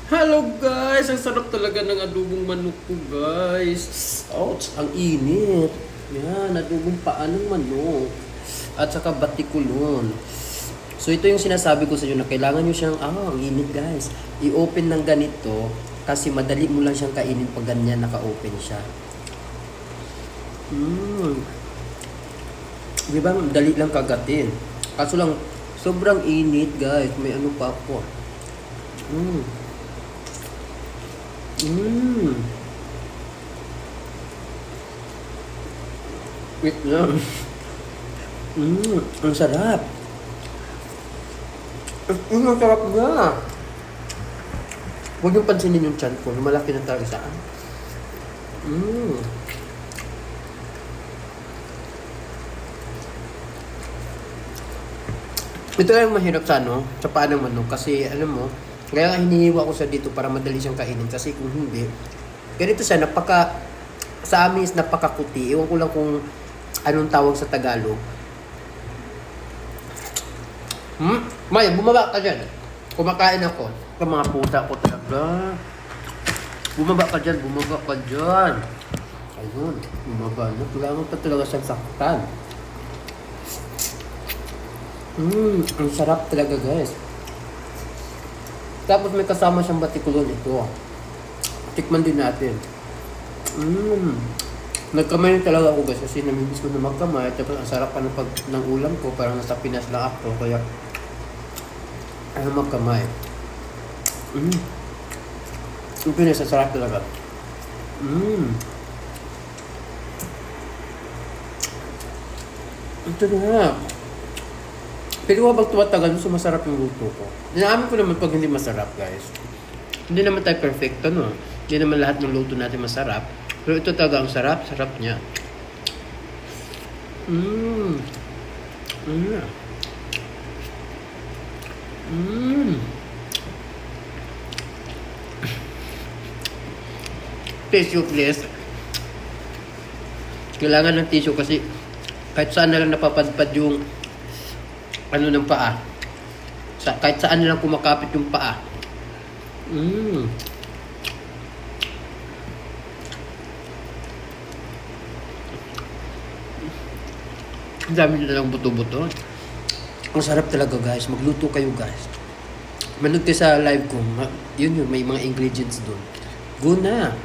Hello guys! Ang sarap talaga ng adobong manok ko guys. Ouch! Ang init. Yan, adobong paa ng manok. At saka batikulon. So ito yung sinasabi ko sa inyo na kailangan nyo siyang, ang init guys. I-open ng ganito kasi madali mo lang siyang kainin pag ganyan naka-open siya. Di ba? Dali lang kagatin. Kaso lang, sobrang init guys. May ano pa ako. Wait lang. Ang sarap. Ang sarap nga. Huwag yung pansinin yung chan ko. Malaki na talaga saan. Ito lang yung mahirap sa ano, sa paa ng manok. Kasi alam mo, kaya nga hinihiwa ko sa dito para madali siyang kainin. Kasi kung hindi, ganito siya, sa amin is napakakuti. Ewan ko lang kung anong tawag sa Tagalog. Maya, bumaba ka dyan. Kumakain ako. Sa mga puta ko talaga. Bumaba ka dyan, bumaba ka dyan. Ayun, bumaba na. Kailangan pa talaga siyang saktan. Ang sarap talaga guys. Tapos may kasama siyang batikulon ito. Tikman din natin. Nagkamay talaga ako guys kasi namimiss ko na magkamay. Tapos ang sarap pa ng ulam ko. Parang nasa Pinas lang ako. Kaya ayaw magkamay. Yung Pinas, ang sarap talaga. Ito na. Pero habang tumatagal, so masarap yung luto ko. Inaamin ko naman pag hindi masarap, guys. Hindi naman tayo perfecto, no? Hindi naman lahat ng luto natin masarap. Pero ito talaga ang sarap. Sarap niya. Tissue, please. Kailangan ng tissue kasi kahit saan na lang napapadpad yung ano ng paa. Kahit saan na lang kumakapit yung paa. Ang dami na lang buto-buto. Ang sarap talaga guys. Magluto kayo guys. Manood kayo sa live ko. Yun, may mga ingredients doon. Go na.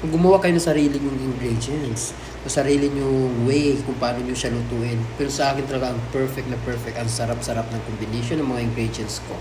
Gumawa kayo ng sarili nyong ingredients. O sarili nyong way kung paano nyo siya lutuin. Pero sa akin talaga ang perfect na perfect. Ang sarap-sarap ng combination ng mga ingredients ko.